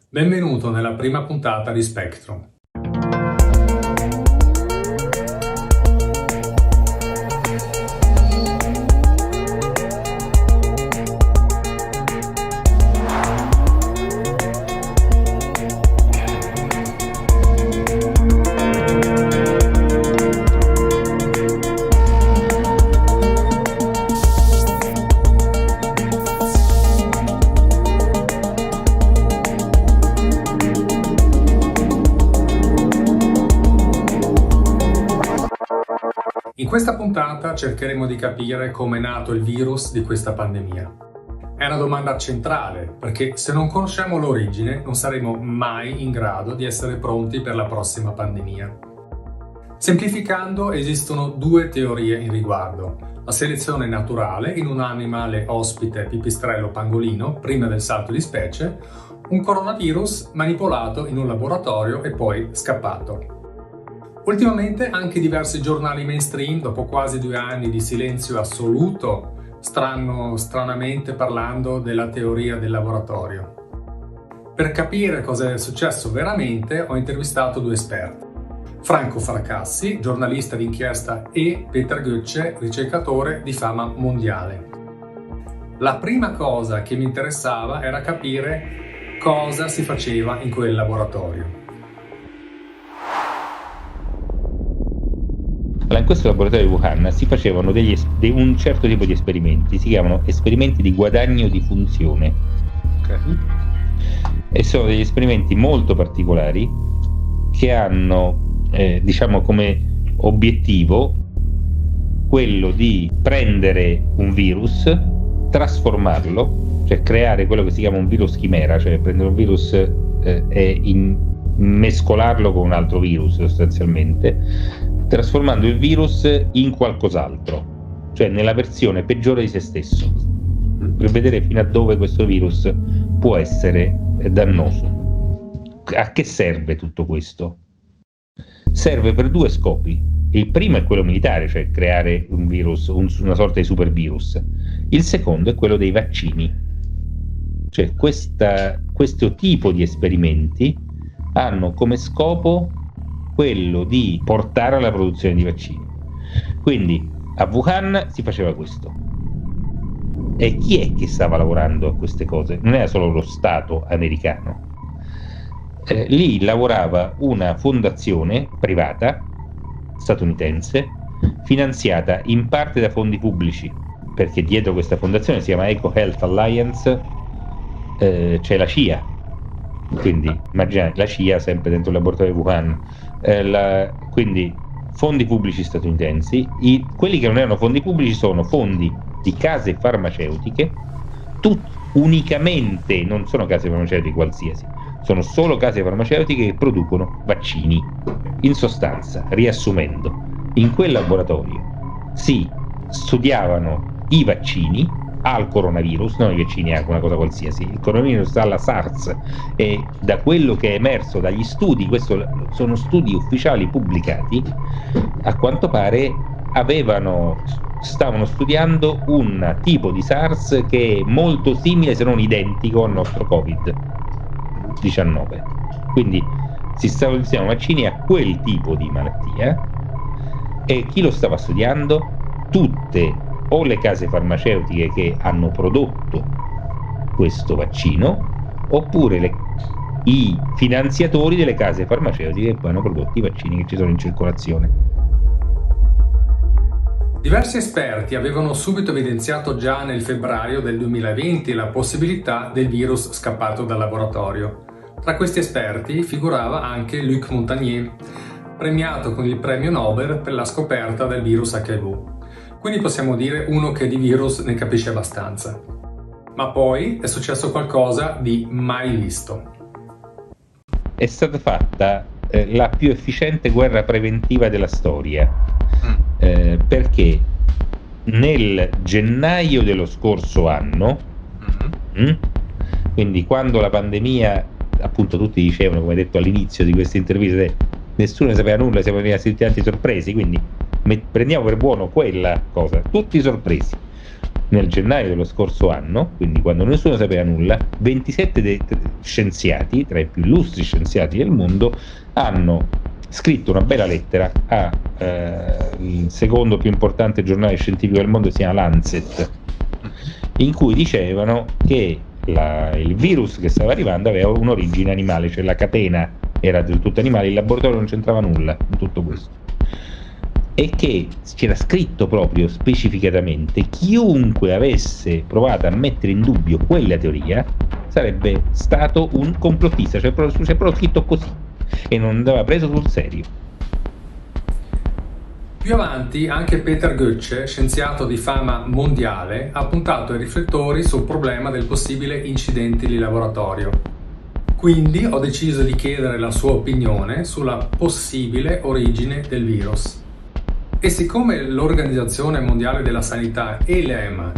Benvenuto nella prima puntata di Spectrum. In questa puntata cercheremo di capire come è nato il virus di questa pandemia. È una domanda centrale, perché se non conosciamo l'origine non saremo mai in grado di essere pronti per la prossima pandemia. Semplificando, esistono due teorie in riguardo: la selezione naturale in un animale ospite pipistrello pangolino prima del salto di specie, un coronavirus manipolato in un laboratorio e poi scappato. Ultimamente anche diversi giornali mainstream, dopo quasi 2 anni di silenzio assoluto, stanno stranamente parlando della teoria del laboratorio. Per capire cosa è successo veramente ho intervistato 2 esperti: Franco Fracassi, giornalista d'inchiesta, e Peter Götze, ricercatore di fama mondiale. La prima cosa che mi interessava era capire cosa si faceva in quel laboratorio. Allora, in questo laboratorio di Wuhan si facevano un certo tipo di esperimenti, si chiamano esperimenti di guadagno di funzione. Okay. E sono degli esperimenti molto particolari che hanno, diciamo, come obiettivo quello di prendere un virus, trasformarlo, cioè creare quello che si chiama un virus chimera, cioè prendere un virus e mescolarlo con un altro virus sostanzialmente, trasformando il virus in qualcos'altro, cioè nella versione peggiore di se stesso, per vedere fino a dove questo virus può essere dannoso. A che serve tutto questo? Serve per 2 scopi. Il primo è quello militare, cioè creare un virus, una sorta di super virus. Il secondo è quello dei vaccini. Cioè questo tipo di esperimenti hanno come scopo quello di portare alla produzione di vaccini. Quindi a Wuhan si faceva questo. E chi è che stava lavorando a queste cose? Non era solo lo Stato americano. Lì lavorava una fondazione privata statunitense, finanziata in parte da fondi pubblici, perché dietro questa fondazione, si chiama Eco Health Alliance, c'è la CIA. Quindi immaginate la CIA sempre dentro il laboratorio di Wuhan. Quindi fondi pubblici statunitensi. Quelli che non erano fondi pubblici sono fondi di case farmaceutiche, unicamente, non sono case farmaceutiche qualsiasi, sono solo case farmaceutiche che producono vaccini. In sostanza, riassumendo, in quel laboratorio si studiavano i vaccini al coronavirus, non i vaccini a una cosa qualsiasi, il coronavirus alla SARS, e da quello che è emerso dagli studi, questi sono studi ufficiali pubblicati, a quanto pare stavano studiando un tipo di SARS che è molto simile, se non identico, al nostro Covid-19. Quindi si stavano studiando vaccini a quel tipo di malattia, e chi lo stava studiando? Tutte o le case farmaceutiche che hanno prodotto questo vaccino, oppure i finanziatori delle case farmaceutiche che poi hanno prodotto i vaccini che ci sono in circolazione. Diversi esperti avevano subito evidenziato già nel febbraio del 2020 la possibilità del virus scappato dal laboratorio. Tra questi esperti figurava anche Luc Montagnier, premiato con il premio Nobel per la scoperta del virus HIV. Quindi possiamo dire uno che di virus ne capisce abbastanza. Ma poi è successo qualcosa di mai visto. È stata fatta la più efficiente guerra preventiva della storia, perché nel gennaio dello scorso anno, quindi quando la pandemia, appunto tutti dicevano, come detto all'inizio di questa intervista, nessuno ne sapeva nulla, siamo rimasti tutti sorpresi, quindi prendiamo per buono quella cosa, tutti sorpresi. nel gennaio dello scorso anno, quindi quando nessuno sapeva nulla, 27 dei scienziati, tra i più illustri scienziati del mondo, hanno scritto una bella lettera il secondo più importante giornale scientifico del mondo, si chiama Lancet, in cui dicevano che il virus che stava arrivando aveva un'origine animale, cioè la catena era del tutto animale, il laboratorio non c'entrava nulla in tutto questo, e che c'era scritto proprio specificatamente: chiunque avesse provato a mettere in dubbio quella teoria sarebbe stato un complottista, c'è proprio scritto così, e non andava preso sul serio. Più avanti anche Peter Götze, scienziato di fama mondiale, ha puntato i riflettori sul problema del possibile incidente di laboratorio. Quindi ho deciso di chiedere la sua opinione sulla possibile origine del virus. E siccome l'Organizzazione Mondiale della Sanità e l'EMA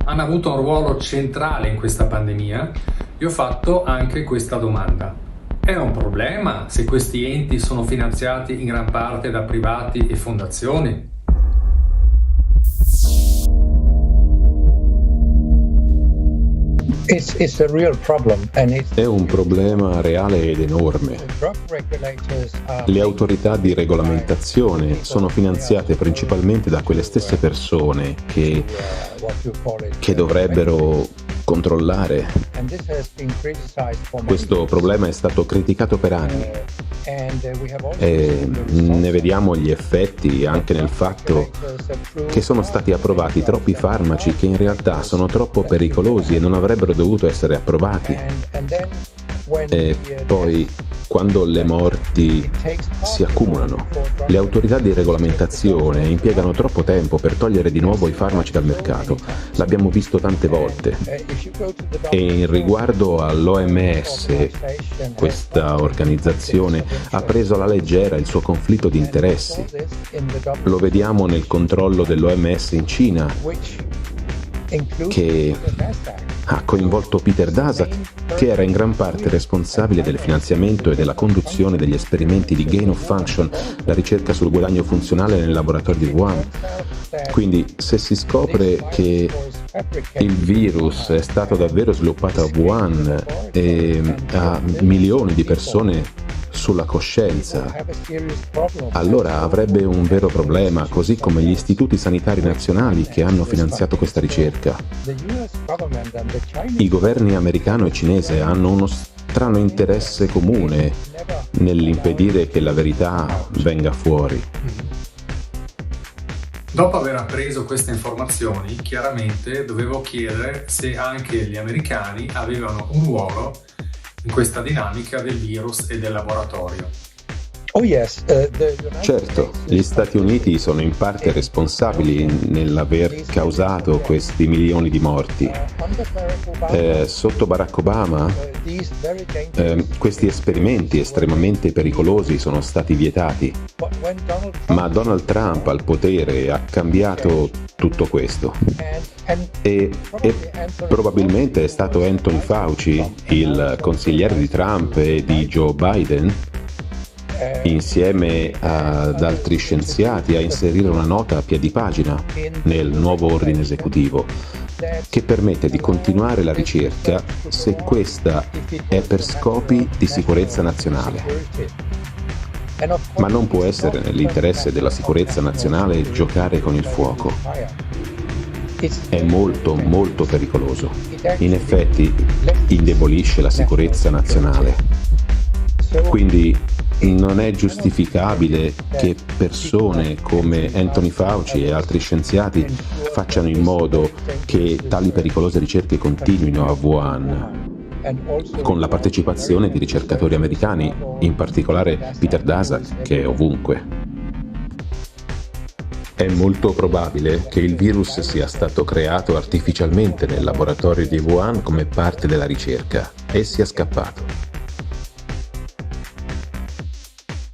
hanno avuto un ruolo centrale in questa pandemia, gli ho fatto anche questa domanda. È un problema se questi enti sono finanziati in gran parte da privati e fondazioni? È un problema reale ed enorme. Le autorità di regolamentazione sono finanziate principalmente da quelle stesse persone che dovrebbero controllare. Questo problema è stato criticato per anni e ne vediamo gli effetti anche nel fatto che sono stati approvati troppi farmaci che in realtà sono troppo pericolosi e non avrebbero dovuto essere approvati. E poi, quando le morti si accumulano, le autorità di regolamentazione impiegano troppo tempo per togliere di nuovo i farmaci dal mercato. L'abbiamo visto tante volte. E in riguardo all'OMS, questa organizzazione ha preso alla leggera il suo conflitto di interessi. Lo vediamo nel controllo dell'OMS in Cina, che ha coinvolto Peter Daszak, che era in gran parte responsabile del finanziamento e della conduzione degli esperimenti di gain of function, la ricerca sul guadagno funzionale nel laboratorio di Wuhan. Quindi, se si scopre che il virus è stato davvero sviluppato a Wuhan e ha milioni di persone sulla coscienza, allora avrebbe un vero problema, così come gli istituti sanitari nazionali che hanno finanziato questa ricerca. I governi americano e cinese hanno uno strano interesse comune nell'impedire che la verità venga fuori. Dopo aver appreso queste informazioni, chiaramente dovevo chiedere se anche gli americani avevano un ruolo in questa dinamica del virus e del laboratorio. Certo, gli Stati Uniti sono in parte responsabili nell'aver causato questi milioni di morti. Sotto Barack Obama questi esperimenti estremamente pericolosi sono stati vietati, ma Donald Trump al potere ha cambiato tutto questo. E probabilmente è stato Anthony Fauci, il consigliere di Trump e di Joe Biden, insieme ad altri scienziati, a inserire una nota a piedi pagina nel nuovo ordine esecutivo che permette di continuare la ricerca se questa è per scopi di sicurezza nazionale. Ma non può essere nell'interesse della sicurezza nazionale giocare con il fuoco. È molto, molto pericoloso. In effetti, indebolisce la sicurezza nazionale. Quindi non è giustificabile che persone come Anthony Fauci e altri scienziati facciano in modo che tali pericolose ricerche continuino a Wuhan, con la partecipazione di ricercatori americani, in particolare Peter Daszak, che è ovunque. È molto probabile che il virus sia stato creato artificialmente nel laboratorio di Wuhan come parte della ricerca e sia scappato.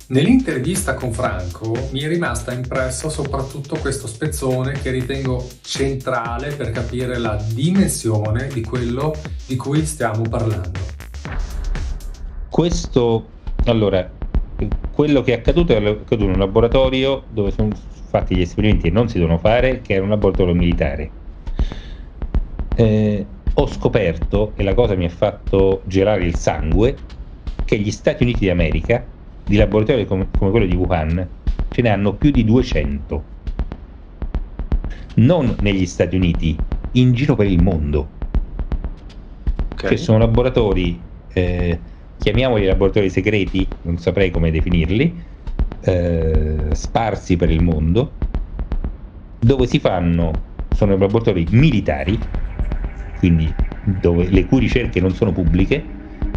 Nell'intervista con Franco mi è rimasta impresso soprattutto questo spezzone che ritengo centrale per capire la dimensione di quello di cui stiamo parlando. Quello che è accaduto in un laboratorio dove sono fatti gli esperimenti che non si devono fare, che era un laboratorio militare. ho scoperto, e la cosa mi ha fatto gelare il sangue, che gli Stati Uniti d'America, di laboratori come quello di Wuhan, ce ne hanno più di 200. Non negli Stati Uniti, in giro per il mondo. Ok. Che sono laboratori, chiamiamoli laboratori segreti, non saprei come definirli, sparsi per il mondo, dove sono laboratori militari, quindi dove le cui ricerche non sono pubbliche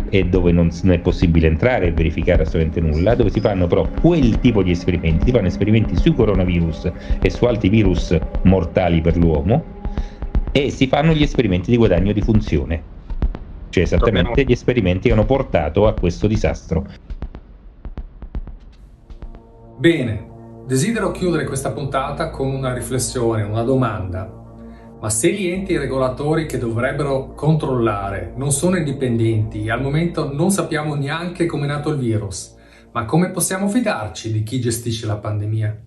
e dove non è possibile entrare e verificare assolutamente nulla, dove si fanno però quel tipo di esperimenti, si fanno esperimenti sui coronavirus e su altri virus mortali per l'uomo, e si fanno gli esperimenti di guadagno di funzione, cioè esattamente gli esperimenti che hanno portato a questo disastro. Bene, desidero chiudere questa puntata con una riflessione, una domanda. Ma se gli enti regolatori che dovrebbero controllare non sono indipendenti e al momento non sappiamo neanche come è nato il virus, ma come possiamo fidarci di chi gestisce la pandemia?